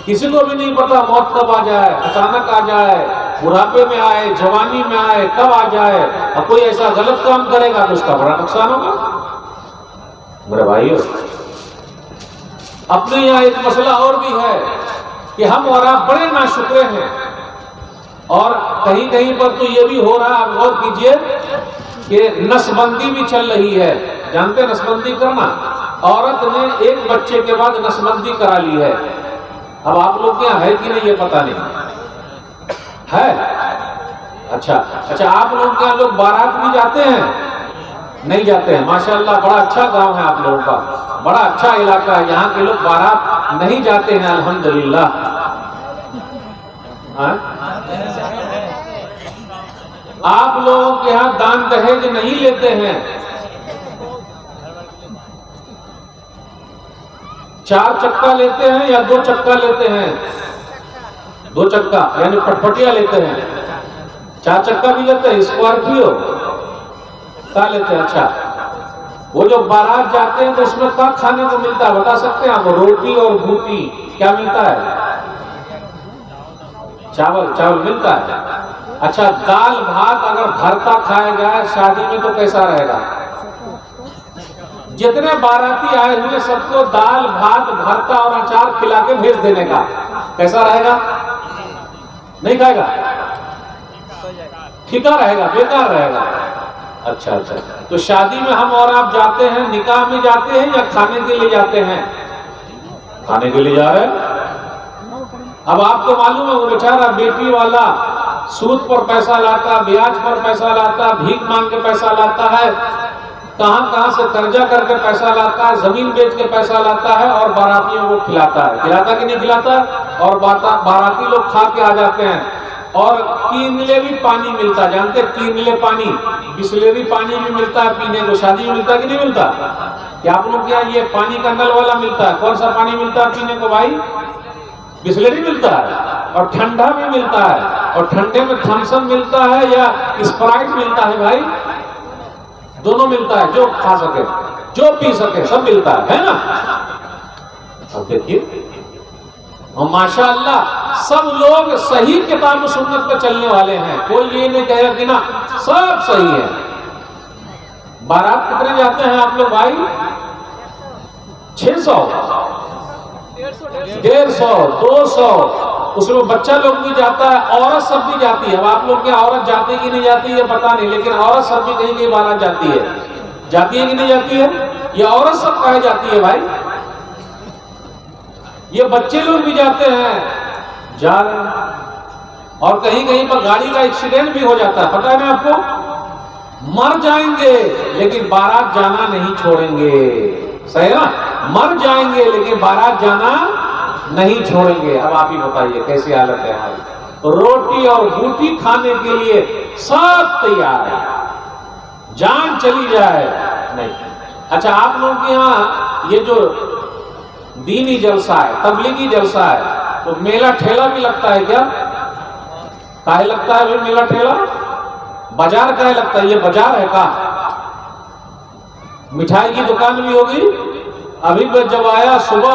किसी को भी नहीं पता मौत कब आ जाए, अचानक आ जाए, बुढ़ापे में आए, जवानी में आए, कब आ जाए। अब कोई ऐसा गलत काम करेगा तो उसका बड़ा नुकसान होगा। मेरे भाइयों, अपने यहाँ एक मसला और भी है कि हम और आप बड़े नाशुक्रे हैं, और कहीं कहीं पर तो ये भी हो रहा है, आप गौर कीजिए कि नसबंदी भी चल रही है। जानते हैं नसबंदी करना? औरत ने एक बच्चे के बाद नसबंदी करा ली है। अब आप लोग क्या है कि नहीं ये पता नहीं है। अच्छा, आप लोग क्या लोग बारात भी जाते हैं? नहीं जाते हैं। माशाअल्लाह, बड़ा अच्छा गांव है आप लोगों का, बड़ा अच्छा इलाका है। यहाँ के लोग बारात नहीं जाते हैं, अल्हम्दुलिल्लाह। आप लोगों के यहाँ दान दहेज नहीं लेते हैं। 4 चक्का लेते हैं या 2 चक्का लेते हैं? 2 चक्का यानी फटफटिया लेते हैं। 4 चक्का भी लेते हैं, स्कॉर्पियो क्या लेते हैं? अच्छा, वो जो बारात जाते हैं तो उसमें क्या खाने को मिलता है बता सकते हैं आप? रोटी और बूटी क्या मिलता है? चावल मिलता है। अच्छा, दाल भात अगर भरता खाया जाए शादी में तो कैसा रहेगा? जितने बाराती आए हुए सबको दाल भात भरता और अचार खिला के भेज देने का, कैसा रहेगा? नहीं खाएगा, फीका रहेगा, बेकार रहेगा। अच्छा, तो शादी में हम और आप जाते हैं, निकाह में जाते हैं या खाने के लिए जाते हैं? खाने के लिए जा रहे हैं। अब आपको मालूम है वो बेचारा बेटी वाला सूद पर पैसा लाता, ब्याज पर पैसा लाता, भीख मांग के पैसा लाता है, कहां से कर्जा करके पैसा लाता है, जमीन बेच के पैसा लाता है और बारातियों को खिलाता है। खिलाता कि नहीं खिलाता? और बाराती लोग खा के आ जाते हैं। और कीनले भी पानी मिलता है, जानते हैं कीनले पानी? बिस्लेरी पानी भी मिलता है पीने को। शादी में मिलता है कि नहीं मिलता? क्या आप लोग क्या ये पानी का नल वाला मिलता है? कौन सा पानी मिलता है पीने को भाई? बिस्लेरी मिलता है, और ठंडा भी मिलता है। और ठंडे में थम्सन मिलता है या स्प्राइट मिलता है भाई? दोनों मिलता है, जो खा सके जो पी सके सब मिलता है ना? अब देखिए, और माशाअल्लाह सब लोग सही किताब सुन्नत पे चलने वाले हैं। कोई ये नहीं कहेगा कि ना सब सही है। बारात कितने जाते हैं आप लोग भाई? 600, 150, 200, उसमें बच्चा लोग भी जाता है, औरत सब भी जाती है। अब आप लोग क्या औरत जाती है कि नहीं जाती है पता नहीं, लेकिन औरत सब भी कहीं कहीं बारात जाती है। जाती है कि नहीं जाती है? ये औरत सब कहे जाती है भाई? ये बच्चे लोग भी जाते हैं, जा रहे हैं। और कहीं कहीं पर गाड़ी का एक्सीडेंट भी हो जाता है, पता है ना आपको? मर जाएंगे लेकिन बारात जाना नहीं छोड़ेंगे। सही है ना? मर जाएंगे लेकिन बारात जाना नहीं छोड़ेंगे। अब आप ही बताइए कैसी हालत है हमारी। रोटी और बूटी खाने के लिए सब तैयार है, जान चली जाए नहीं। अच्छा, आप लोगों के यहाँ ये जो दीनी जलसा है, तबलीगी जलसा है, तो मेला ठेला भी लगता है क्या? काहे लगता है भाई मेला ठेला? बाजार काहे लगता है? ये बाजार है का? मिठाई की दुकान भी होगी। अभी जब आया सुबह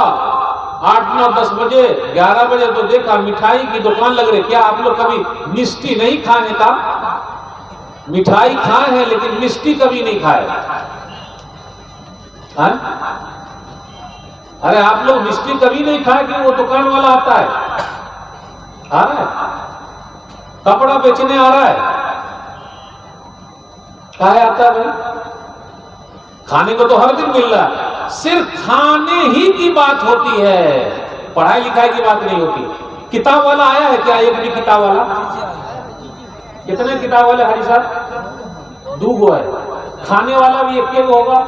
8, 9, 10 बजे, 11 बजे तो देखा मिठाई की दुकान लग रही। क्या आप लोग कभी मिष्टी नहीं खाने का? मिठाई खाए हैं लेकिन मिष्टी कभी नहीं खाए? अरे आप लोग मिष्टी कभी नहीं खाए कि वो दुकान वाला आता है, आ रहा है कपड़ा बेचने आ रहा है, काहे आता है भाई? खाने को तो हर दिन मिल रहा है। सिर्फ खाने ही की बात होती है, पढ़ाई लिखाई की बात नहीं होती। किताब वाला आया है क्या? एक भी किताब वाला? कितने किताब वाले हरी साहब? 2 गो है। खाने वाला भी एक होगा।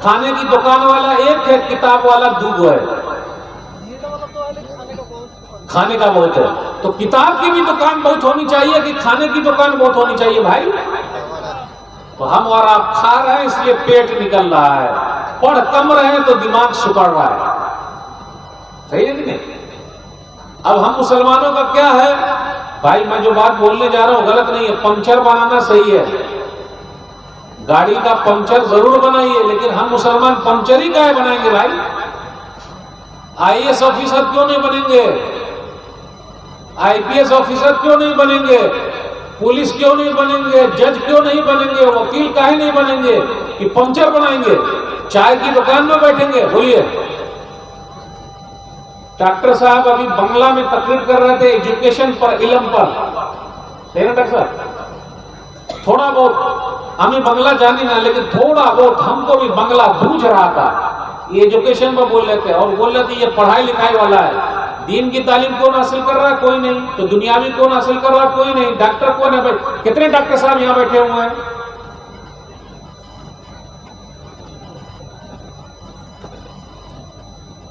खाने की दुकान वाला एक है, किताब वाला 2 गो है। खाने का बहुत है तो किताब की भी दुकान बहुत होनी चाहिए कि खाने की दुकान बहुत होनी चाहिए भाई? तो हम और आप खा रहे हैं इसलिए पेट निकल रहा है, पढ़ कम रहे हैं तो दिमाग सुकड़ रहा है। सही है कि नहीं? अब हम मुसलमानों का क्या है भाई? मैं जो बात बोलने जा रहा हूं गलत नहीं है, पंचर बनाना सही है, गाड़ी का पंचर जरूर बनाइए, लेकिन हम मुसलमान पंचर ही काहे बनाएंगे भाई? आईएएस ऑफिसर क्यों नहीं बनेंगे, आईपीएस ऑफिसर क्यों नहीं बनेंगे, पुलिस क्यों नहीं बनेंगे, जज क्यों नहीं बनेंगे, वकील काहे नहीं बनेंगे कि पंचर बनाएंगे, चाय की दुकान में बैठेंगे? बोलिए। डॉक्टर साहब अभी बंगला में तकरीर कर रहे थे एजुकेशन पर, इल्म पर, है ना डॉक्टर साहब? थोड़ा बहुत हमें बंगला जानी ना, लेकिन थोड़ा बहुत हमको भी बंगला बूझ रहा था। ये एजुकेशन पर बोल रहे थे और बोल रहे थे ये पढ़ाई लिखाई वाला है। दीन की तालीम कौन हासिल कर रहा है? कोई नहीं। तो दुनियावी कौन हासिल कर रहा है? कोई नहीं। डॉक्टर कौन है? कितने डॉक्टर साहब यहां बैठे हुए हैं?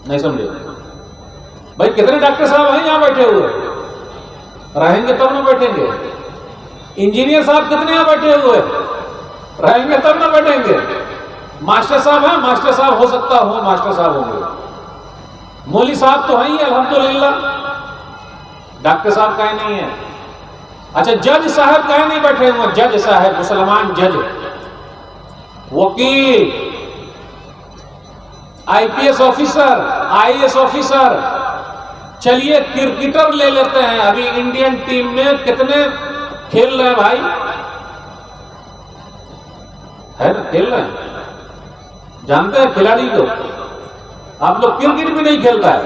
नहीं समझे भाई? कितने डॉक्टर साहब हैं यहां बैठे हुए? रहेंगे तब ना बैठेंगे। इंजीनियर साहब कितने यहां बैठे हुए? रहेंगे तब ना बैठेंगे। मास्टर साहब हैं? मास्टर साहब हो सकता हो मास्टर साहब होंगे। मौली साहब तो हैं ही अल्हम्दुलिल्लाह। डॉक्टर साहब काहे नहीं है? अच्छा, जज साहब काहे नहीं बैठे हुए? जज साहब, मुसलमान जज, वकील, आईपीएस ऑफिसर, आईएएस ऑफिसर। चलिए क्रिकेटर ले लेते हैं। अभी इंडियन टीम में कितने खेल रहे हैं भाई? है ना, खेल रहे हैं। जानते हैं खिलाड़ी को? आप लोग क्रिकेट भी नहीं खेलता है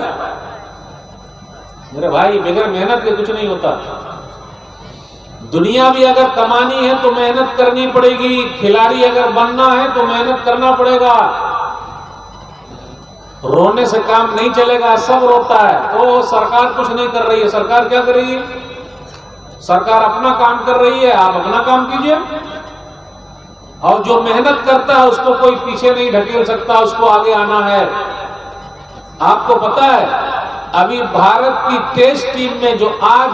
मेरे भाई। बगैर मेहनत के कुछ नहीं होता। दुनिया भी अगर कमानी है तो मेहनत करनी पड़ेगी। खिलाड़ी अगर बनना है तो मेहनत करना पड़ेगा। रोने से काम नहीं चलेगा। सब रोता है तो सरकार कुछ नहीं कर रही है। सरकार क्या कर रही है? सरकार अपना काम कर रही है। आप अपना काम कीजिए। और जो मेहनत करता है उसको कोई पीछे नहीं ढकेल सकता, उसको आगे आना है। आपको पता है अभी भारत की टेस्ट टीम में जो आज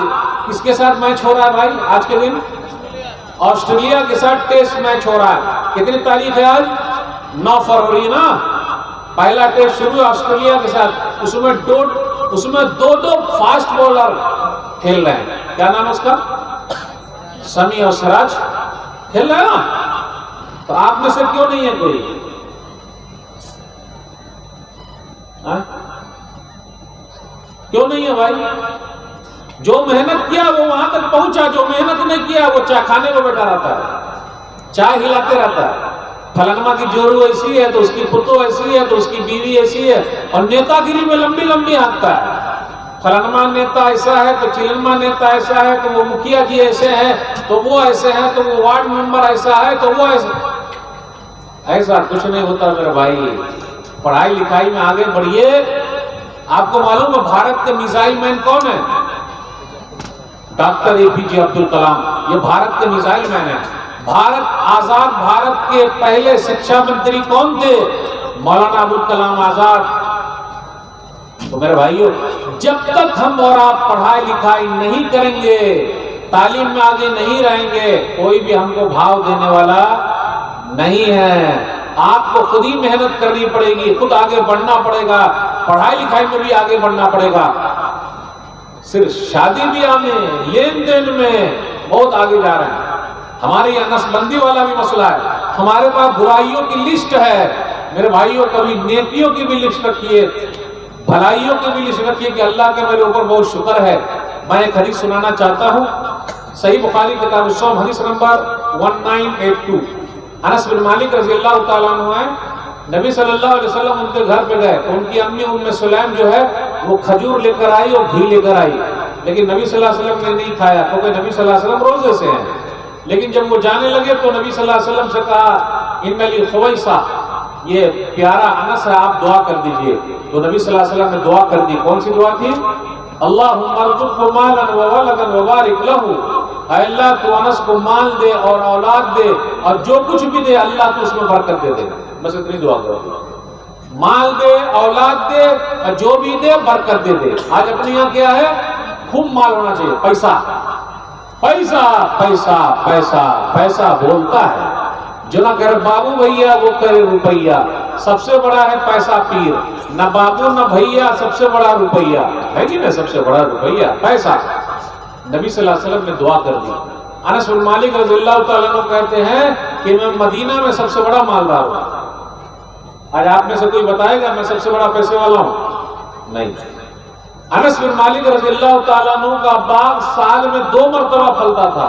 किसके साथ मैच हो रहा है भाई? आज के दिन ऑस्ट्रेलिया के साथ टेस्ट मैच हो रहा है। कितनी तारीख है आज? 9 फरवरी ना। पहला टेस्ट शुरू है ऑस्ट्रेलिया के साथ। उसमें दो फास्ट बॉलर खेल रहे हैं। क्या नाम है उसका? शमी और सिराज खेल रहे हैं ना। तो आप में से क्यों नहीं है कोई? क्यों नहीं है भाई? जो मेहनत किया वो वहां तक पहुंचा, जो मेहनत नहीं किया वो चाय खाने में बैठा रहता है, चाय हिलाते रहता है। फलनमा की जोरू ऐसी है तो उसकी पुतो ऐसी है तो उसकी बीवी ऐसी है, और नेतागिरी में लंबी लंबी हाँकता है। फलनमा नेता ऐसा है तो चिलनमा नेता ऐसा है तो वो मुखिया जी ऐसे हैं तो वो ऐसे हैं तो वो वार्ड मेंबर ऐसा है तो वो ऐसा कुछ नहीं होता मेरे भाई। पढ़ाई लिखाई में आगे बढ़िए। आपको मालूम है भारत के मिसाइल मैन कौन है? Doctor APJ Abdul Kalam. ये भारत के मिसाइल मैन है। भारत आजाद भारत के पहले शिक्षा मंत्री कौन थे? मौलाना अबुल कलाम आजाद। तो मेरे भाइयों, जब तक हम और आप पढ़ाई लिखाई नहीं करेंगे, तालीम में आगे नहीं रहेंगे, कोई भी हमको भाव देने वाला नहीं है। आपको खुद ही मेहनत करनी पड़ेगी, खुद आगे बढ़ना पड़ेगा, पढ़ाई लिखाई में भी आगे बढ़ना पड़ेगा। सिर्फ शादी ब्याह में, लेन देन में बहुत आगे जा रहे हैं। हमारे यहाँ नसबंदी वाला भी मसला है। हमारे पास बुराइयों की लिस्ट है मेरे भाइयों। कभी नेकियों की भी लिस्ट रखिए, भलाइयों की भी लिस्ट रखिए कि अल्लाह के मेरे ऊपर बहुत शुक्र है। मैं एक हदीस सुनाना चाहता हूँ। सही बुखारी किताब सौम हदीस नंबर 1982। अनस बिन मालिक रज़ी अल्लाह ताला अन्हु है, नबी सल्लल्लाहु अलैहि वसल्लम उनके घर पे गए तो उनकी अम्मी उम्मे सुलैम जो है वो खजूर लेकर आई और घी लेकर आई, लेकिन नबी सल्लल्लाहु अलैहि वसल्लम ने नहीं खाया क्योंकि नबी सल्लल्लाहु अलैहि वसल्लम रोजे से हैं। लेकिन जब वो जाने लगे तो नबी सल्लल्लाहु अलैहि वसल्लम से कहा, इन्नली खुवैसा, ये प्यारा अनस है, आप दुआ कर दीजिए। तो नबी सल्लल्लाहु अलैहि वसल्लम ने दुआ कर दी। कौन सी दुआ थी? अल्लाहुम्मा अर्ज़ुक़हु मालन व वलदन व बारिक लहू। अल्लाह तू अनस को माल दे और औलाद दे, और जो कुछ भी दे अल्लाह तू उसमें बरकत दे दे। बस इतनी दुआ करो। माल दे, औलाद दे, और जो भी दे बरकत दे दे। आज अपने यहाँ क्या है? खूब माल होना चाहिए। पैसा पैसा पैसा पैसा पैसा बोलता है। जो ना करे बाबू भैया वो करे रुपैया। सबसे बड़ा है पैसा पीर, न बाबू न भैया, सबसे बड़ा रुपैया है कि ना? सबसे बड़ा रुपैया पैसा। नबी सल्लल्लाहु अलैहि वसल्लम ने दुआ कर दी। अनस बिन मालिक रज़ियल्लाहु ताला अन्हु कहते हैं कि मैं मदीना में सबसे बड़ा मालदार हूं। आज आप में से कोई बताएगा मैं सबसे बड़ा पैसे वाला हूं? नहीं। अनस बिन मालिक रज़ियल्लाहु ताला अन्हु का बाग साल में 2 मरतबा फलता था।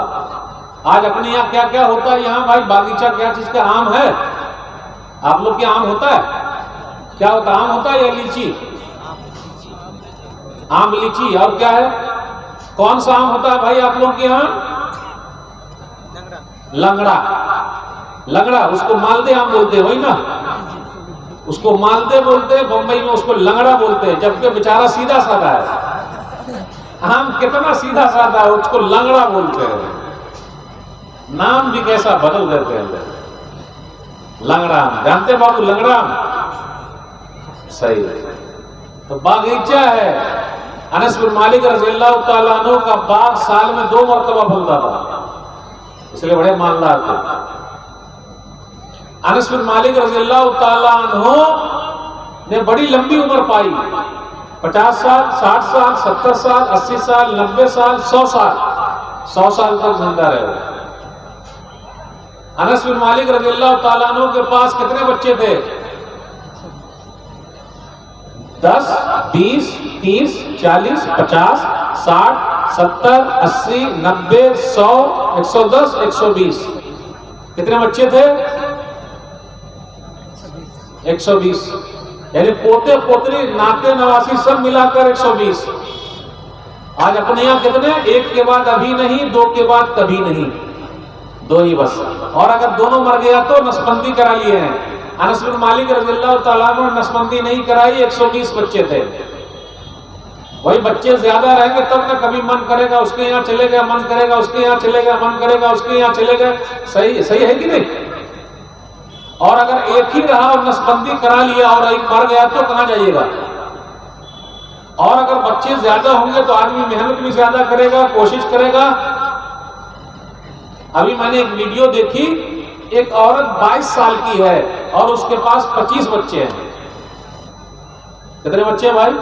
आज अपने यहाँ क्या क्या होता है, यहाँ भाई बागीचा क्या चीज का, आम है? आप लोग के आम होता है? क्या होता है, आम होता है या लीची? आम लीची, और क्या है? कौन सा आम होता है भाई आप लोग के यहाँ? लंगड़ा। लंगड़ा, उसको मालदे आम बोलते हैं, वही ना? उसको मालदे बोलते हैं, बम्बई में उसको लंगड़ा बोलते हैं, जबकि बेचारा सीधा साधा है। आम कितना सीधा साधा है, उसको लंगड़ा बोलते हैं। नाम भी कैसा बदल देते हैं। लंगड़ा आम, जानते बाबू लंगड़ा आम? सही है। तो बागीचा है। अनस बिन मालिक रज़ियल्लाहु ताला अन्हु का बाग साल में 2 मरतबा फलता था, इसलिए बड़े मालदार थे। अनस बिन मालिक रज़ियल्लाहु ताला अन्हु ने बड़ी लंबी उम्र पाई, 50 साल, 60 साल, 70 साल, 80 साल, 90 साल, 100 साल, 100 साल तक जिंदा रहे। अनस बिन मालिक रज़ियल्लाहु ताला अन्हु के पास कितने बच्चे थे? 10, 20, 30, 40, 50, 60, 70, 80, 90, 100, 110, 120। कितने बच्चे थे? 120। यानी पोते पोतरी नाते नवासी सब मिलाकर 120। आज अपने यहाँ कितने? 1 के बाद अभी नहीं, 2 के बाद कभी नहीं, 2 ही बस। और अगर दोनों मर गया तो नसबंदी करा लिए हैं। अनस बिन मालिक रज़ियल्लाहु ताला अन्हु ने नसबंदी नहीं कराई, 120 बच्चे थे। वही बच्चे ज्यादा रहेंगे तब ना कभी मन करेगा उसके यहाँ चले गया, मन करेगा उसके यहाँ चले गया, मन करेगा उसके यहाँ चले गए। सही सही है कि नहीं? और अगर एक ही रहा और नसबंदी करा लिया और एक मर गया तो कहां जाइएगा? और अगर बच्चे ज्यादा होंगे तो आदमी मेहनत भी ज्यादा करेगा, कोशिश करेगा। अभी मैंने एक वीडियो देखी, एक औरत 22 साल की है और उसके पास 25 बच्चे हैं। कितने बच्चे हैं भाई?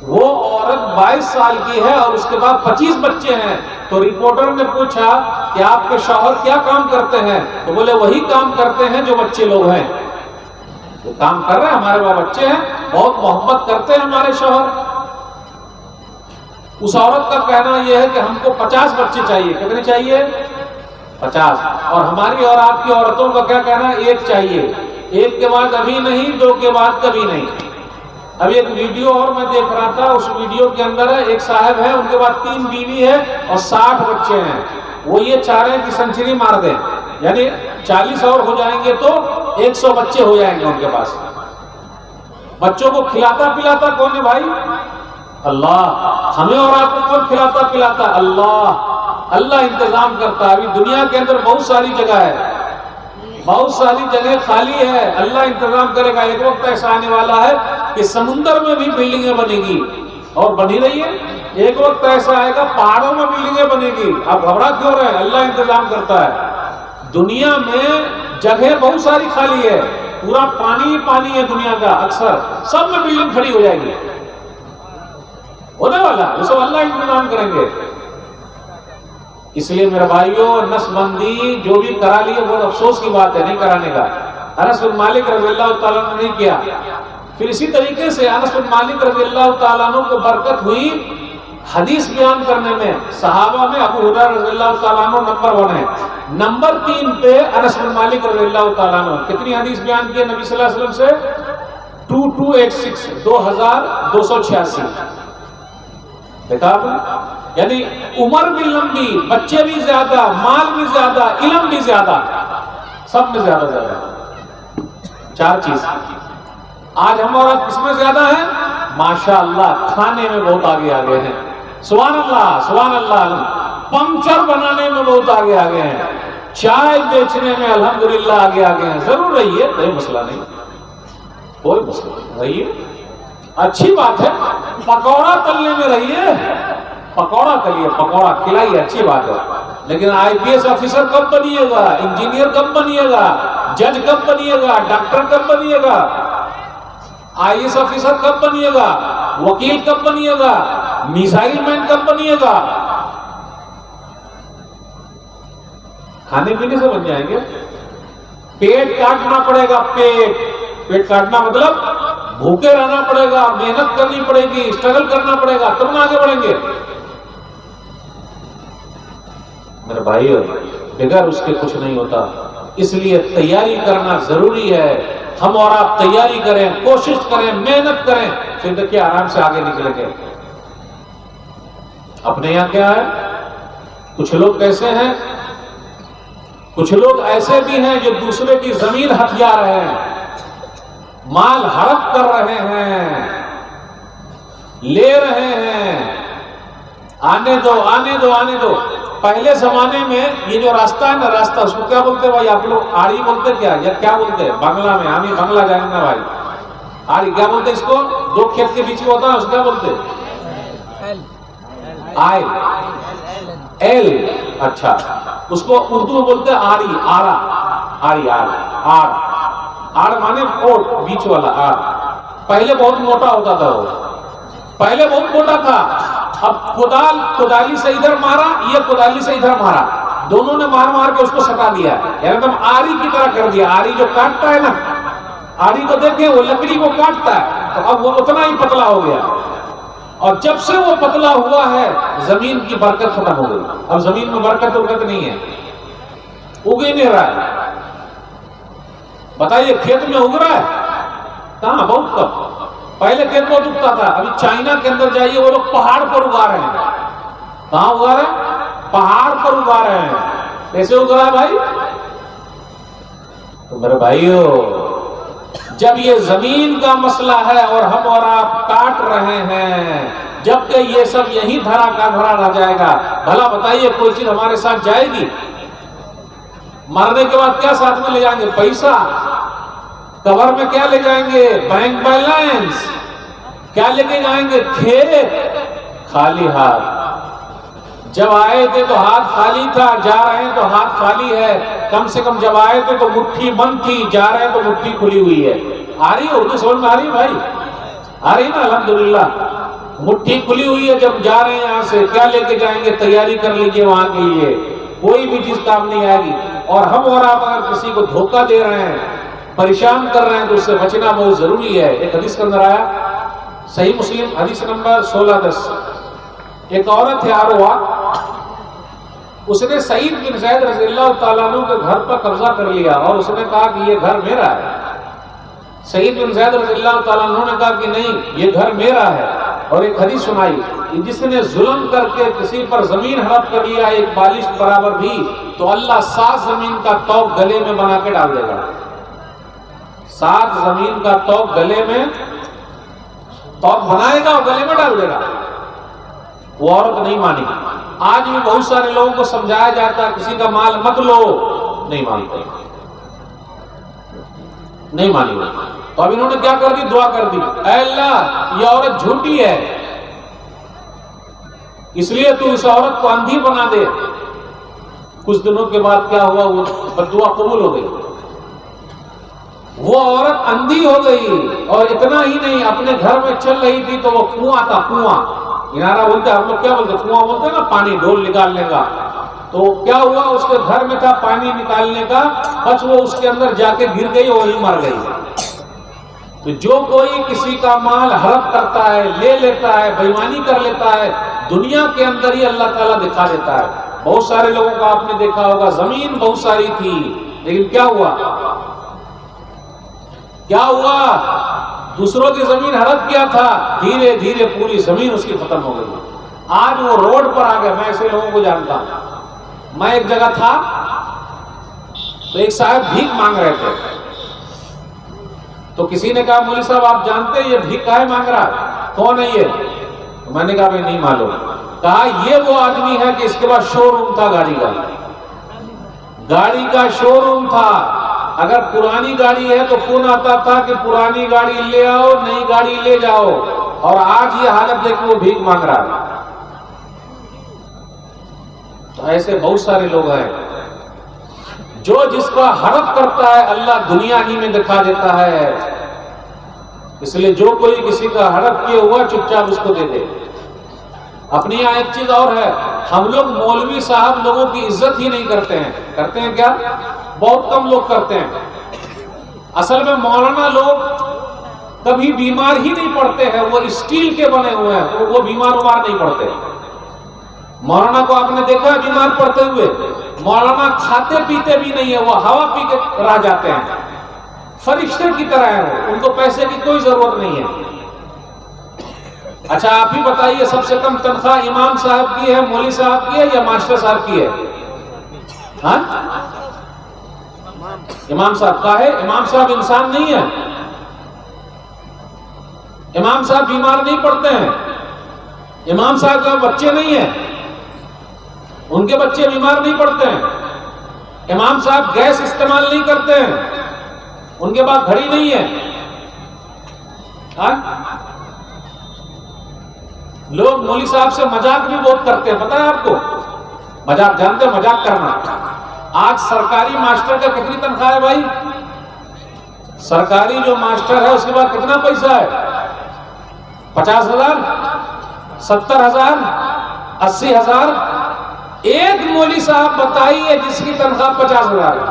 वो औरत 22 साल की है और उसके बाद 25 बच्चे हैं। तो रिपोर्टर ने पूछा कि आपके शौहर क्या काम करते हैं? तो बोले वही काम करते हैं जो बच्चे लोग हैं। वो काम कर रहे हैं, हमारे वहां बच्चे हैं, बहुत मोहब्बत करते हैं हमारे शौहर। उस औरत का कहना यह है कि हमको 50 बच्चे चाहिए। कितने चाहिए? 50। और हमारी और आपकी औरतों का क्या कहना है? 1 चाहिए। 1 के बाद अभी नहीं, 2 के बाद कभी नहीं। अभी एक वीडियो और मैं देख रहा था, उस वीडियो के अंदर है एक साहब है, उनके बाद 3 बीवी है और 60 बच्चे हैं। वो ये चाह रहे हैं कि सेंचुरी मार दें, यानी 40 और हो जाएंगे तो 100 बच्चे हो जाएंगे उनके पास। बच्चों को खिलाता पिलाता कौन है भाई? अल्लाह। हमें और आपको कौन खिलाता पिलाता? अल्लाह। अल्लाह इंतजाम करता है। अभी दुनिया के अंदर बहुत सारी जगह है, बहुत सारी जगह खाली है, अल्लाह इंतजाम करेगा। एक वक्त ऐसा आने वाला है कि समुद्र में भी बिल्डिंगें बनेगी और बनी रही है। एक वक्त ऐसा आएगा पहाड़ों में बिल्डिंगें बनेगी। आप घबरा क्यों रहे? अल्लाह इंतजाम करता है। दुनिया में जगह बहुत सारी खाली है, पूरा पानी ही पानी है दुनिया का, अक्सर सब में बिल्डिंग खड़ी हो जाएगी, होने वाला वो सब अल्लाह इंतजाम करेंगे। इसलिए मेरे भाइयों, नसबंदी जो भी करा लिए बहुत अफसोस की बात है, नहीं कराने का। अनस बिन मालिक रज़ियल्लाहु ताला अन्हु ने नहीं किया। फिर इसी तरीके से अनस बिन मालिक रज़ियल्लाहु ताला अन्हु को बरकत हुई हदीस बयान करने में। सहाबा में अबू हुरैरा रज़ियल्लाहु ताला अन्हु नंबर 1 है। नंबर 3 पे अनस बिन मालिक रज़ियल्लाहु ताला अन्हु। कितनी हदीस बयान की नबी सल्लल्लाहु अलैहि वसल्लम से? 2286, 2286। देखा आपने? यानी उम्र भी लंबी, बच्चे भी ज्यादा, माल भी ज्यादा, इल्म भी ज्यादा, सब में ज्यादा ज्यादा। 4 चीज। आज हम और आप किसमें ज्यादा है? माशाअल्लाह, खाने में बहुत आगे आ गए हैं। सुभान अल्लाह, सुभान अल्लाह। पंक्चर बनाने में बहुत आगे आ गए हैं, चाय बेचने में अल्हम्दुलिल्लाह आगे आ गए हैं। जरूर रहिए, कोई मसला नहीं, कोई मसला नहीं, रहिए, अच्छी बात है। पकौड़ा तलने में रहिए, पकौड़ा तलिए, पकौड़ा खिलाइए, अच्छी बात है। लेकिन IPS ऑफिसर कब बनिएगा? इंजीनियर कब बनिएगा? जज कब बनिएगा? डॉक्टर कब बनिएगा? IAS ऑफिसर कब बनिएगा? वकील कब बनिएगा? मिसाइल मैन कब बनिएगा? खाने पीने से बन जाएंगे। पेट काटना पड़ेगा, पेट काटना मतलब भूखे रहना पड़ेगा, मेहनत करनी पड़ेगी, स्ट्रगल करना पड़ेगा, तब ना आगे बढ़ेंगे। मेरे भाइयों, बगैर उसके कुछ नहीं होता। इसलिए तैयारी करना जरूरी है। हम और आप तैयारी करें, कोशिश करें, मेहनत करें, फिर देखिए आराम से आगे निकलेंगे। अपने यहां क्या है, कुछ लोग कैसे हैं, कुछ लोग ऐसे भी हैं जो दूसरे की जमीन हथिया रहे हैं, माल हड़प कर रहे हैं, ले रहे हैं। आने दो, आने दो, आने दो। पहले जमाने में ये जो रास्ता है ना, रास्ता, उसको क्या बोलते हैं भाई आप लोग? आड़ी बोलते क्या, या क्या बोलते हैं बांग्ला में? हमें बांग्ला जाने ना भाई। आड़ी क्या बोलते हैं इसको? दो खेत के बीच में होता है, उसको क्या बोलते हैं? आई, एल। अच्छा, उसको उर्दू में बोलते हैं आड़ी, आरा, आड़ी, आड़ माने ओट, बीच वाला आड़। पहले बहुत मोटा होता था वो, पहले बहुत मोटा था। अब कुदाली से इधर मारा, ये कुदाली से इधर मारा, दोनों ने मार मार के उसको सटा दिया, एकदम आरी की तरह कर दिया। आरी जो काटता है ना, आरी को देखे वो लकड़ी को काटता है, तो अब वो उतना ही पतला हो गया। और जब से वो पतला हुआ है, जमीन की बरकत खत्म हो गई। अब जमीन में बरकत उरकत नहीं है, उग ही नहीं रहा है। बताइए, खेत में उग रहा है कहां? बहुत कम। पहले खेत बहुत उगता था। अभी चाइना के अंदर जाइए, वो लोग पहाड़ पर उगा रहे हैं। कहां उगा रहे हैं? पहाड़ पर उगा रहे हैं। कैसे उग रहा है भाई? तो मेरे भाइयों, जब ये जमीन का मसला है और हम और आप काट रहे हैं, जब कि ये सब यही धरा का धरा रह जाएगा, भला बताइए कोई चीज हमारे साथ जाएगी? मरने के बाद क्या साथ में ले जाएंगे? पैसा। कबर में क्या ले जाएंगे? Bank balance. क्या लेके जाएंगे? खेत। खाली हाथ। जब आए थे तो हाथ खाली था, जा रहे हैं तो हाथ खाली है। कम से कम जब आए थे तो मुट्ठी बंद थी, जा रहे हैं तो मुट्ठी खुली हुई है। आ रही है उर्दू समझ में? आ रही है भाई? आ रही ना? अल्हम्दुलिल्लाह। मुट्ठी खुली हुई है। जब जा रहे हैं यहां से, क्या लेके जाएंगे? तैयारी कर लीजिए वहां के लिए, कोई भी चीज काम नहीं आएगी। और हम और आप अगर किसी को धोखा दे रहे हैं, परेशान कर रहे हैं, तो उससे बचना बहुत जरूरी है। एक हदीस के अंदर आया, सही मुस्लिम हदीस नंबर 1610, एक औरत है आरोवा, उसने सईद बिन ज़ैद रज़ियल्लाहु ताला अन्हु के घर पर कब्जा कर लिया और उसने कहा कि ये घर मेरा है। सईद बिन ज़ैद रज़ियल्लाहु ताला अन्हु ने कहा कि नहीं, ये घर मेरा है। और एक हदीस सुनाई कि जिसने जुल्म करके किसी पर जमीन हड़प कर लिया एक बालिश बराबर भी, तो अल्लाह 7 जमीन का तौक गले में बना के डाल देगा। 7 जमीन का तौक गले में तौक बनाएगा और गले में डाल देगा। वो औरत नहीं मानी। आज भी बहुत सारे लोगों को समझाया जाता है किसी का माल मत लो, नहीं मानते, नहीं मानी। तो अब इन्होंने क्या कर दी? दुआ कर दी, ऐ अल्लाह ये औरत झूठी है, इसलिए तू इस औरत को अंधी बना दे। कुछ दिनों के बाद क्या हुआ? वो बद्दुआ कबूल हो गई, वो औरत अंधी हो गई। और इतना ही नहीं, अपने घर में चल रही थी तो वो कुआं था, कुआं, किनारा बोलते हैं हम लोग, क्या बोलते? कुआं बोलते हैं ना, पानी डोल निकालने का। तो क्या हुआ? उसके घर में था पानी निकालने का, बस वो उसके अंदर जाके गिर गई और वही मर गई। तो जो कोई किसी का माल हड़प करता है, ले लेता है, बेईमानी कर लेता है, दुनिया के अंदर ही अल्लाह ताला दिखा देता है। बहुत सारे लोगों को आपने देखा होगा, जमीन बहुत सारी थी, लेकिन क्या हुआ? क्या हुआ? दूसरों की जमीन हड़प किया था, धीरे धीरे पूरी जमीन उसकी खत्म हो गई। आज वो रोड पर आ गया। मैं ऐसे लोगों को जानता हूं। मैं एक जगह था तो एक साहब भीख मांग रहे थे, तो किसी ने कहा मौलवी साहब आप जानते हैं ये भीख काहे मांग रहा है? कौन है ये? तो मैंने कहा भाई नहीं मालूम। कहा ये वो आदमी है कि इसके पास शोरूम था गाड़ी का, गाड़ी का शोरूम था। अगर पुरानी गाड़ी है तो फोन आता था कि पुरानी गाड़ी ले आओ, नई गाड़ी ले जाओ। और आज ये हालत देखो, वो भीख मांग रहा है। तो ऐसे बहुत सारे लोग हैं। जो जिसका हड़प करता है अल्लाह दुनिया ही में दिखा देता है। इसलिए जो कोई किसी का हड़प किया हुआ चुपचाप उसको दे दे। अपनी यहाँ एक चीज और है, हम लोग मौलवी साहब लोगों की इज्जत ही नहीं करते हैं। करते हैं क्या? बहुत कम लोग करते हैं। असल में मौलाना लोग कभी बीमार ही नहीं पड़ते हैं, वो स्टील के बने हुए हैं, वो बीमार नहीं पड़ते। मौलाना को आपने देखा है बीमार पड़ते हुए? मौलाना खाते पीते भी नहीं है, वो हवा पी के रह जाते हैं, फरिश्ते की तरह है, उनको पैसे की कोई जरूरत नहीं है। अच्छा आप ही बताइए, सबसे कम तनख्वाह इमाम साहब की है, मौलवी साहब की है या मास्टर साहब की है? हाँ, इमाम साहब का है। इमाम साहब इंसान नहीं है, इमाम साहब बीमार नहीं पड़ते हैं, इमाम साहब के बच्चे नहीं है, उनके बच्चे बीमार नहीं पड़ते हैं। इमाम साहब गैस इस्तेमाल नहीं करते हैं, उनके पास घड़ी नहीं है। हाँ? लोग मौलवी साहब से मजाक भी बहुत करते हैं, पता है आपको? मजाक जानते हैं, मजाक करना। आज सरकारी मास्टर का कितनी तनख्वाह है भाई? सरकारी जो मास्टर है उसके पास कितना पैसा है? 50,000, 70,000, 80,000। एक मौलवी साहब बताइए जिसकी तनख्वाह 50,000 है।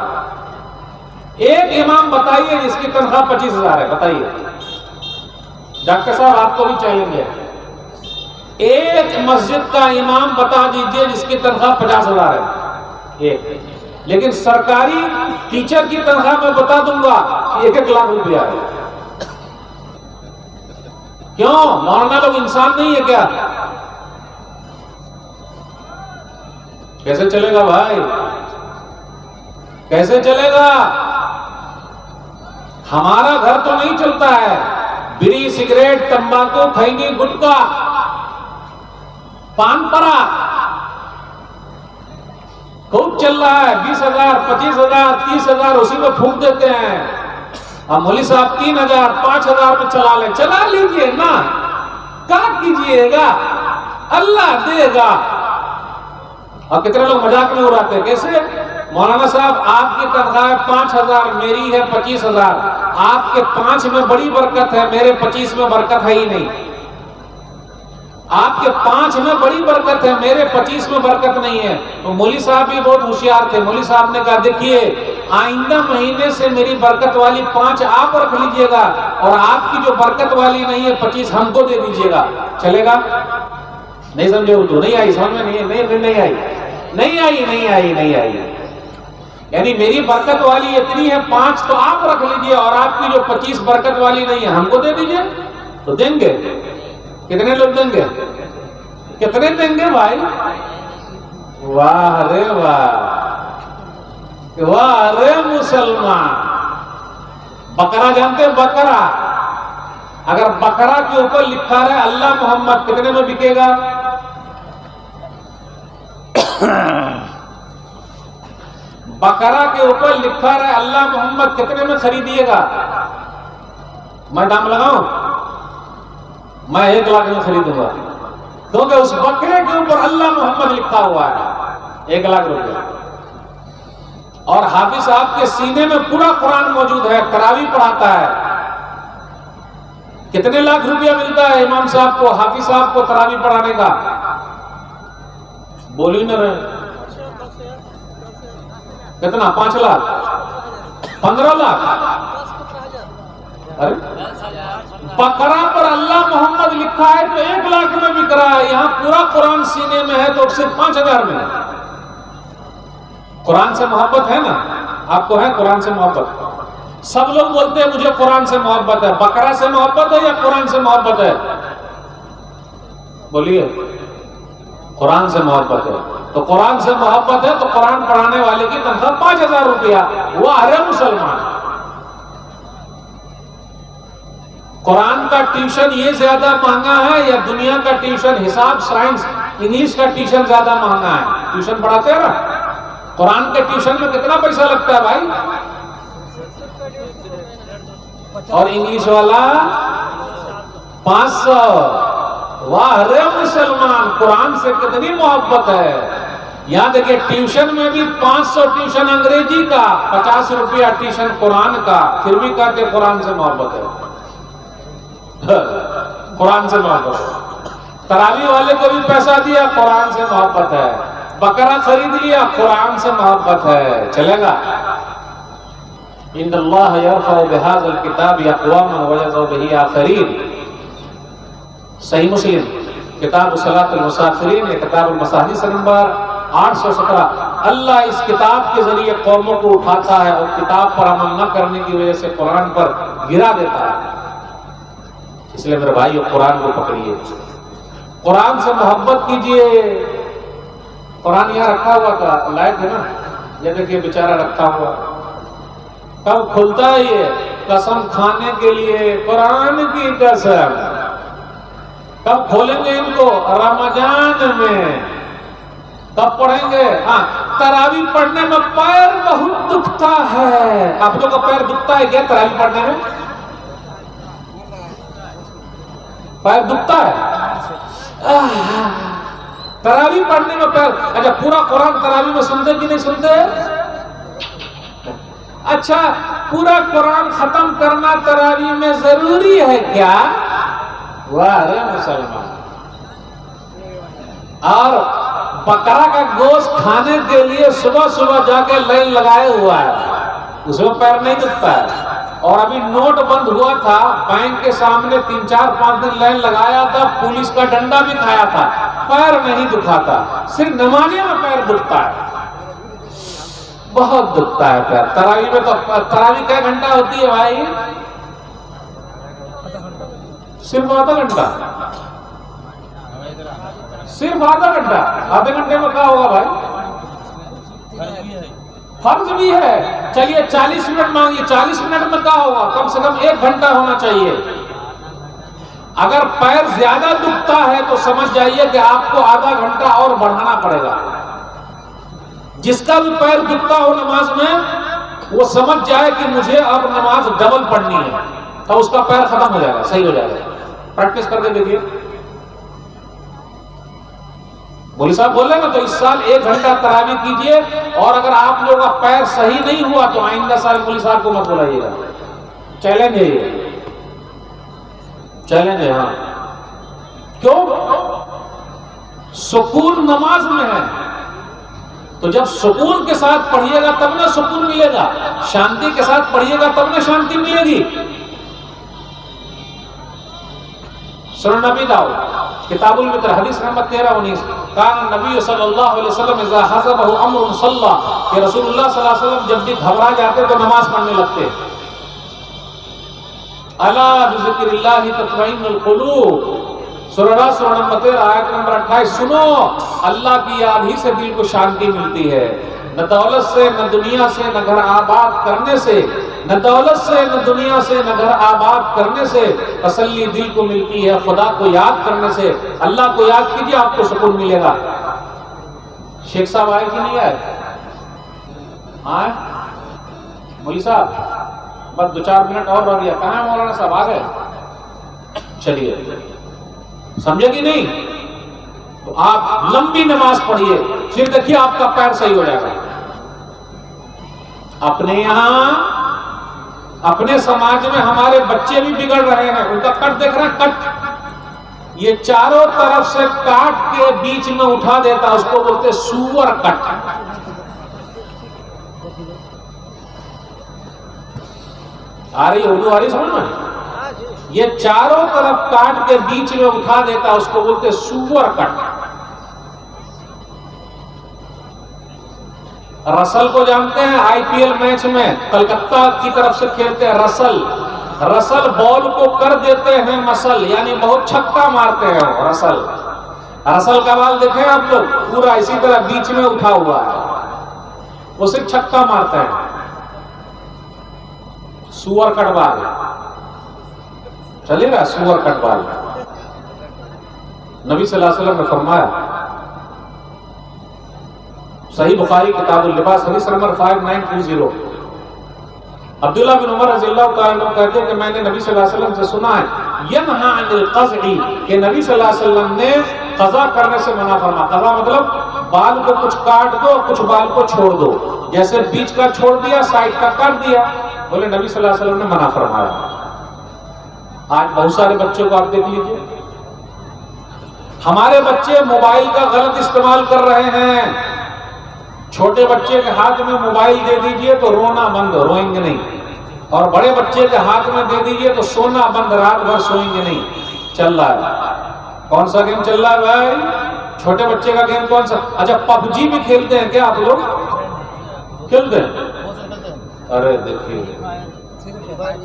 एक इमाम बताइए जिसकी तनख्वाह 25,000 है, बताइए। डॉक्टर साहब आपको भी चाहिए, एक मस्जिद का इमाम बता दीजिए जिसकी तनख्वाह 50,000 है एक। लेकिन सरकारी टीचर की तनख्वाह मैं बता दूंगा 1-1 लाख रुपया है। क्यों? मौलाना लोग इंसान नहीं है क्या? कैसे चलेगा भाई, कैसे चलेगा? हमारा घर तो नहीं चलता है, बीड़ी सिगरेट तंबाकू खैनी गुटखा पान परा खूब चल रहा है। 20,000 25,000 30,000 उसी में फूंक देते हैं। हम मौलवी साहब 3,000 5,000 में चला ले, चला लीजिए ना, क्या कीजिएगा, अल्लाह देगा। और कितने लोग मजाक में उड़ाते हैं, कैसे? मौलाना साहब आपकी तनख्वाह 5,000, मेरी है 25,000। आपके 5 में बड़ी बरकत है, मेरे 25 में बरकत है ही नहीं। आपके 5 में बड़ी बरकत है, मेरे 25 में बरकत नहीं है। तो मौलवी साहब भी बहुत होशियार थे। मौलवी साहब ने कहा देखिए आइंदा महीने से मेरी बरकत वाली 5 आप रख लीजिएगा और आपकी जो बरकत वाली नहीं है 25 हमको दे दीजिएगा। चलेगा? नहीं समझे? उर्दू नहीं आई समझ में? नहीं आई। यानी मेरी बरकत वाली इतनी है 5 तो आप रख लीजिए और आपकी जो 25 बरकत वाली नहीं है हमको दे दीजिए। तो देंगे? कितने लोग देंगे? कितने देंगे भाई? वाह रे वाह, वाह रे मुसलमान। बकरा जानते हैं? बकरा, अगर बकरा के ऊपर लिखा है अल्लाह मोहम्मद, कितने में बिकेगा? बकरा के ऊपर लिखा है अल्लाह मोहम्मद, कितने में खरीदिएगा? मैं दाम लगाऊं? मैं 1 लाख में खरीदूंगा, क्योंकि उस बकरे के ऊपर अल्लाह मोहम्मद लिखा हुआ है। 1 लाख रुपया। और हाफिज साहब के सीने में पूरा कुरान मौजूद है, तरावी पढ़ाता है। कितने लाख रुपया मिलता है इमाम साहब को, हाफिज साहब को तरावी पढ़ाने का? बोल ही न रहे। कितना? 5 लाख, 15 लाख? अरे बकरा पर अल्लाह मोहम्मद लिखा है तो 1 लाख में बिक रहा है। यहाँ पूरा कुरान सीने में है तो सिर्फ 5,000 में। कुरान से मोहब्बत है ना? आपको है कुरान से मोहब्बत? सब लोग बोलते हैं मुझे कुरान से मोहब्बत है। बकरा से मोहब्बत है या कुरान से मोहब्बत है? बोलिए। कुरान से मोहब्बत है। तो कुरान से मोहब्बत है तो कुरान पढ़ाने वाले की तनख्वाह 5,000 रुपया। वाह रे मुसलमान। कुरान का ट्यूशन ये ज्यादा महंगा है या दुनिया का ट्यूशन, हिसाब साइंस इंग्लिश का ट्यूशन ज्यादा महंगा है? ट्यूशन पढ़ाते हैं ना, कुरान के ट्यूशन में कितना पैसा लगता है भाई? और इंग्लिश वाला 500। वाह रे मुसलमान, कुरान से कितनी मोहब्बत है। यहाँ देखिए ट्यूशन में भी 500 ट्यूशन अंग्रेजी का, 50 रुपया ट्यूशन कुरान का, फिर भी कहते कुरान से मोहब्बत है। कुरान से मोहब्बत है। तरावी वाले को भी पैसा दिया, कुरान से मोहब्बत है। बकरा खरीद लिया, कुरान से मोहब्बत है। चलेगा? इन्नल्लाह यरफ़उ बिहाज़ल किताबि अक़वामन व यज़उ बिही आख़रीन। सही मुस्लिम किताब सलातुल मुसाफ़िरीन, किताबुल मसाहिद नंबर 817। अल्लाह इस किताब के जरिए कौमों को उठाता है और किताब पर अमल न करने की वजह से कुरान पर गिरा देता है। इसलिए मेरे भाइयों, कुरान को पकड़िए, कुरान से मोहब्बत कीजिए। कुरान यहाँ रखा हुआ था, लायक है ना, ये देखिए बेचारा रखा हुआ, कब खुलता है ये? कसम खाने के लिए, कुरान की कसम। कब खोलेंगे इनको? रमजान में। कब पढ़ेंगे? हाँ, तरावी पढ़ने में पैर बहुत दुखता है। आप लोग का पैर दुखता है क्या तरावी पढ़ने में? पैर दुखता है तरावी पढ़ने में पैर। अच्छा, पूरा कुरान तरावी में सुनते कि नहीं सुनते? अच्छा, पूरा कुरान खत्म करना तरावी में जरूरी है क्या? वाह रे मुसलमान। और बकरा का गोश्त खाने के लिए सुबह सुबह जाके लाइन लगाए हुआ है, उसमें पैर नहीं दुखता है। और अभी नोट बंद हुआ था, बैंक के सामने 3-4-5 दिन लाइन लगाया था, पुलिस का डंडा भी खाया था, पैर नहीं दुखाता। सिर्फ नमाज़े में पैर दुखता है, बहुत दुखता है पैर। तरावी में तो तरावी क्या घंटा होती है भाई? सिर्फ आधा घंटा, सिर्फ आधा घंटा। आधे घंटे में क्या होगा भाई? फर्ज भी है। चलिए 40 मिनट मांगिए, 40 मिनट में क्या होगा? कम से कम 1 घंटा होना चाहिए। अगर पैर ज्यादा दुखता है तो समझ जाइए कि आपको आधा घंटा और बढ़ाना पड़ेगा। जिसका भी पैर दुखता हो नमाज में, वो समझ जाए कि मुझे अब नमाज डबल पढ़नी है, तो उसका पैर खत्म हो जाएगा, सही हो जाएगा। प्रैक्टिस करके देखिए। मौलवी साहब बोल रहे ना, तो इस साल 1 घंटा तरावी कीजिए। और अगर आप लोगों का पैर सही नहीं हुआ तो आइंदा साल मौलवी साहब को मत बुलाइएगा। चैलेंज है ये, चैलेंज है। हाँ, क्यों? सुकून नमाज में है, तो जब सुकून के साथ पढ़िएगा तब ना सुकून मिलेगा, शांति के साथ पढ़िएगा तब ना शांति मिलेगी। सुनन नबी दाऊद किताबुल मित्र हदीस नंबर 13-19। कान नबी सल्लल्लाहु अलैहि वसल्लम इज़ा हज़बहु अम्रुन सल्ला, कि रसूलुल्लाह सल्लल्लाहु अलैहि वसल्लम जब भी घबरा जाते तो नमाज पढ़ने लगते। अला बिज़िक्रिल्लाहि तत्मइन्नुल क़ुलूब, सूरह नंबर 13 आयत नंबर 28। सुनो, अल्लाह की याद ही से दिल को शांति मिलती है। न दौलत से, न दुनिया से, न घर आबाद करने से, न दौलत से, न दुनिया से, न घर आबाद करने से तसल्ली दिल को मिलती है। खुदा को याद करने से, अल्लाह को याद कीजिए, आपको सुकून मिलेगा। शेख साहब आए कि नहीं आए? आए मौलवी साहब, बस 2-4 मिनट और रह गया। कहाँ है मौलाना साहब? आ गए? चलिए, समझे कि नहीं? तो आप लंबी नमाज पढ़िए, फिर देखिए आपका पैर सही हो जाएगा। अपने यहां, अपने समाज में हमारे बच्चे भी बिगड़ रहे हैं। उनका कट देख रहे हैं? कट, ये चारों तरफ से काट के बीच में उठा देता, उसको बोलते सुअर कट। आ रही उर्दू? आ रही समझ में? ये चारों तरफ काट के बीच में उठा देता, उसको बोलते सुअर कट। रसल को जानते हैं? आईपीएल मैच में कलकत्ता की तरफ से खेलते हैं रसल। रसल बॉल को कर देते हैं मसल, यानी बहुत छक्का मारते हैं रसल। रसल का बाल देखे आप लोग? पूरा इसी तरह बीच में उठा हुआ है, वो सिर्फ छक्का मारते हैं। सुअर कट बाल चलेगा? सुअर कट बाल। नबी सल्लल्लाहु अलैहि वसल्लम ने फरमाया, सही बुखारी किताबुल लिबास हदीस नंबर 5920। अब्दुल्लाह बिन उमर रज़ियल्लाहु तआला अन्हु कहते हैं कि मैंने नबी सल्लल्लाहु अलैहि वसल्लम से सुना है, यनहा अनिल क़ज़ई, कि नबी सल्लल्लाहु अलैहि वसल्लम ने क़ज़ा करने से मना फरमा। क़ज़ा मतलब बाल को कुछ काट दो, कुछ बाल को छोड़ दो। जैसे बीच का छोड़ दिया, साइड का काट दिया, बोले नबी सल्लल्लाहु अलैहि वसल्लम ने मना फरमाया। आज बहुत सारे बच्चों को आप देख लीजिए, हमारे बच्चे मोबाइल का गलत इस्तेमाल कर रहे हैं। छोटे बच्चे के हाथ में मोबाइल दे दीजिए तो रोना बंद, रोएंगे नहीं। और बड़े बच्चे के हाथ में दे दीजिए तो सोना बंद, रात भर सोएंगे नहीं। चल रहा है, कौन सा गेम चल रहा है भाई? छोटे बच्चे का गेम कौन सा? अच्छा, पबजी भी खेलते हैं क्या आप लोग? खेलते हैं? अरे देखिए,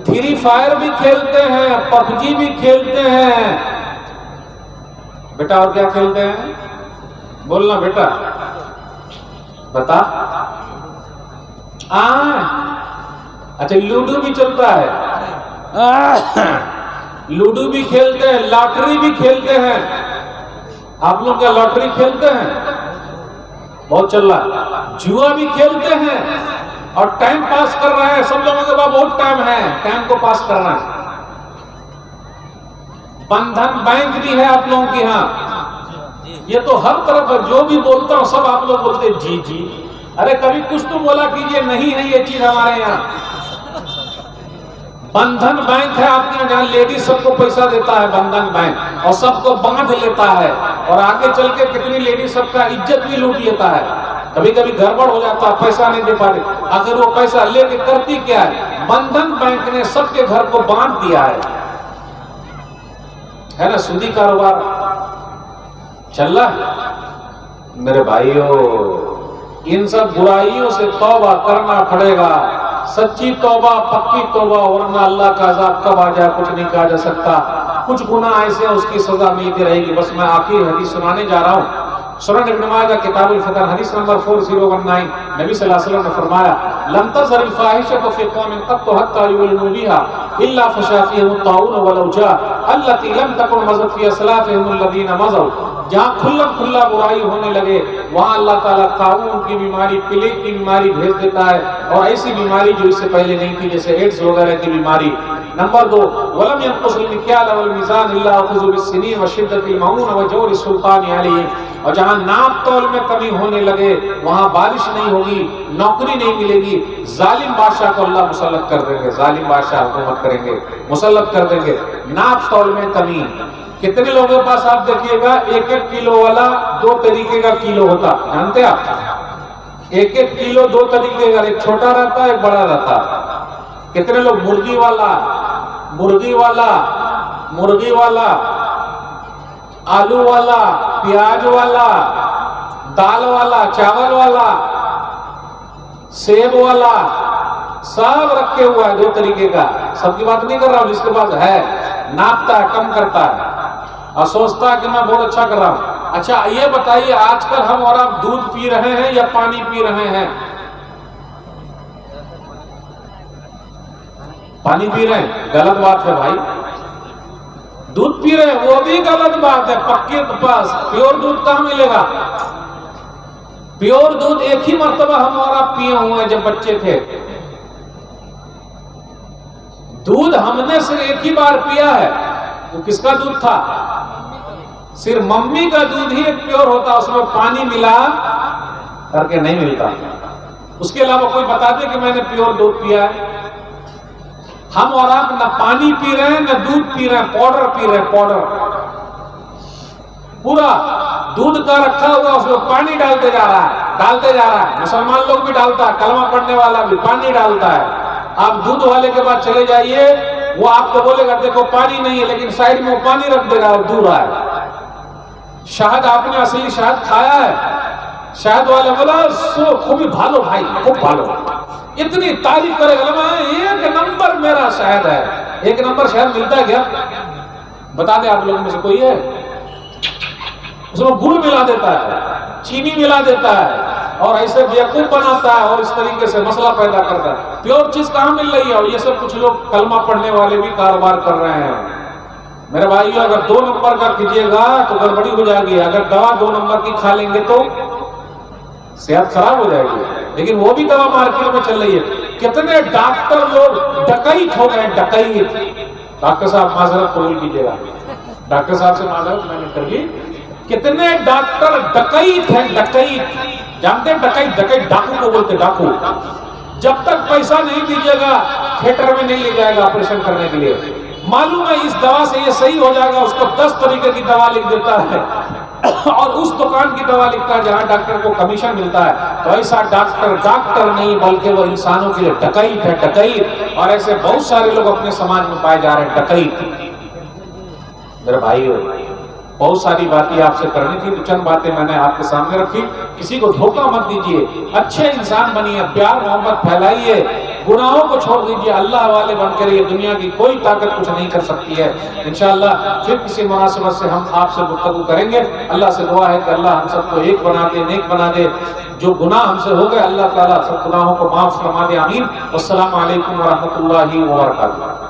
फ्री फायर भी खेलते हैं, पबजी भी खेलते हैं। बेटा और क्या खेलते हैं? बोलना बेटा, बता। अच्छा, लूडो भी चलता है, लूडो भी खेलते हैं, लॉटरी भी खेलते हैं। आप लोग क्या लॉटरी खेलते हैं? बहुत चल रहा है। जुआ भी खेलते हैं और टाइम पास कर रहे हैं। सब लोगों के पास बहुत टाइम है, टाइम को पास करना है। बंधन बैंक भी है आप लोगों के यहाँ। ये तो हर तरफ है, जो भी बोलता हूं सब आप लोग बोलते जी जी। अरे कभी कुछ तो बोला कीजिए, नहीं है ये चीज हमारे यहाँ। बंधन बैंक है आपके यहाँ, जहाँ लेडीज सबको पैसा देता है बंधन बैंक, और सबको बांध लेता है, और आगे चल के कितनी लेडीज सबका इज्जत भी लूट लेता है। कभी कभी गड़बड़ हो जाता है, पैसा नहीं दे पाते। अगर वो पैसा लेके करती क्या है? बंधन बैंक ने सबके घर को बांध दिया है ना। सूदी कारोबार चल रहा है। मेरे भाइयों, इन सब बुराइयों से तौबा करना पड़ेगा, सच्ची तौबा, पक्की तौबा, वरना अल्लाह का अज़ाब कब आ जाए कुछ नहीं कहा जा सकता। कुछ गुनाह ऐसे उसकी सजा मिलती रहेगी। बस मैं आखिरी हदीस सुनाने जा रहा हूँ। सुनन इब्न माजा किताबुल फितर हदीस नंबर 4019, नबी सल्लल्लाहु अलैहि वसल्लम ने फरमाया, लम तज़रिल फाहिशतु फी कौमिन क़त्तु हत्ता युलिनु बिहा इल्ला फशा फीहिम अत-ताऊन वल औजा अल्लती लम तकुन मज़त फी असलाफिहिम अल्लज़ीना मज़ौ। जहाँ खुल्लम खुल्ला बुराई होने लगे वहाँ अल्लाह ताला ताऊन की बीमारी, प्लेग की बीमारी भेज देता है, और ऐसी बीमारी जो इससे पहले नहीं थी, जैसे एड्स वगैरह की बीमारी। नंबर 2, वलम यनकुसुल मिक्याल वल मीज़ान इल्ला अख़ुज़ु बिस्सिनीन व शिद्दतिल मऊन व जौरि सुल्तान अलैहिम। और जहाँ नाप तौल में कमी होने लगे वहाँ बारिश नहीं होगी, नौकरी नहीं मिलेगी, जालिम बादशाह को अल्लाह मुसल्लत कर देंगे, जालिम बादशाह हुकूमत करेंगे, मुसल्लत कर देंगे। नाप तौल में कमी। कितने लोगों के पास आप देखिएगा 1-1 किलो वाला 2 तरीके का किलो होता, जानते हैं आप? 1-1 किलो 2 तरीके का, एक छोटा रहता है, एक बड़ा रहता है। कितने लोग मुर्गी वाला, मुर्गी वाला, मुर्गी वाला, आलू वाला, प्याज वाला, दाल वाला, चावल वाला, सेब वाला, सब रखे हुआ है 2 तरीके का। सबकी बात नहीं कर रहा हूं, जिसके पास है नापता है, कम करता है और सोचता है कि मैं बहुत अच्छा कर रहा हूं। अच्छा ये बताइए, आजकल हम और आप दूध पी रहे हैं या पानी पी रहे हैं? पानी पी रहे हैं, गलत बात है भाई। दूध पी रहे हैं वो भी गलत बात है। पक्के के पास प्योर दूध कहां मिलेगा? प्योर दूध एक ही मर्तबा हम और आप पिए हुए हैं जब बच्चे थे। दूध हमने सिर्फ एक ही बार पिया है। वो किसका दूध था? सिर्फ मम्मी का दूध ही एक प्योर होता, उसमें पानी मिला करके नहीं मिलता। उसके अलावा कोई बता दे कि मैंने प्योर दूध पिया है। हम और आप न पानी पी रहे हैं न दूध पी रहे हैं, पाउडर पी रहे हैं, पाउडर। पूरा दूध का रखा हुआ, उसमें पानी डालते जा रहा है, डालते जा रहा है। मुसलमान लोग भी डालता है, कलमा पढ़ने वाला भी पानी डालता है। आप दूध वाले के पास चले जाइए, वो आपको बोलेगा देखो पानी नहीं है, लेकिन साइड में वो पानी रख देगा और दूध रहा है। शहद आपने असली शहद खाया है? शहद वाले बोला सो खूब भालो भाई, खूब भालो, इतनी तारीफ करेगा, एक नंबर मेरा शहद है। एक नंबर शहद मिलता है क्या? बता दे आप लोगों में से कोई है? उसमें गुड़ मिला देता है, चीनी मिला देता है और ऐसे बेवकूफ बनाता है और इस तरीके से मसला पैदा करता है। प्योर चीज कहाँ मिल रही है? और ये सब कुछ लोग कलमा पढ़ने वाले भी कारोबार कर रहे हैं। मेरे भाइयों, अगर 2 नंबर का कीजिएगा तो गड़बड़ी हो जाएगी। अगर दवा 2 नंबर की खा लेंगे तो सेहत खराब हो जाएगी। लेकिन वो भी दवा मार्केट में चल रही है। कितने डॉक्टर लोग डकैत हो गए, डकैत। डॉक्टर साहब माजरत कबूल कीजिएगा, डॉक्टर साहब से माजरत मैंने कर ली। कितने डॉक्टर डकैत हैं, डकैत। जानते हैं डकैत? डकैत डाकू को बोलते, डाकू। जब तक पैसा नहीं दीजिएगा थिएटर में नहीं ले जाएगा ऑपरेशन करने के लिए। मालूम है इस दवा से ये सही हो जाएगा, उसको 10 तरीके की दवा लिख देता है। और उस दुकान की दवा लिखता है जहां डॉक्टर को कमीशन मिलता है। तो ऐसा डॉक्टर नहीं बल्कि वो इंसानों के लिए डकैत है, डकैत। और ऐसे बहुत सारे लोग अपने समाज में पाए जा रहे हैं, डकैत। मेरे भाई बहुत सारी बातें आपसे करनी थी, तो चंद बातें मैंने आपके सामने रखी। किसी को धोखा मत दीजिए, अच्छे इंसान बनिए, प्यार मोहब्बत फैलाइए, गुनाहों को छोड़ दीजिए, अल्लाह वाले बनकर ये दुनिया की कोई ताकत कुछ नहीं कर सकती है। इंशाअल्लाह फिर किसी मुनासिबत से हम आपसे गुफ्तगू करेंगे। अल्लाह से दुआ है कि अल्लाह हम सबको एक बना दे, नेक बना दे। जो गुनाह हमसे हो गए अल्लाह ताला सब गुनाहों को माफ फरमा दे, आमीन। वस्सलामु अलैकुम व रहमतुल्लाहि व बरकातुहू।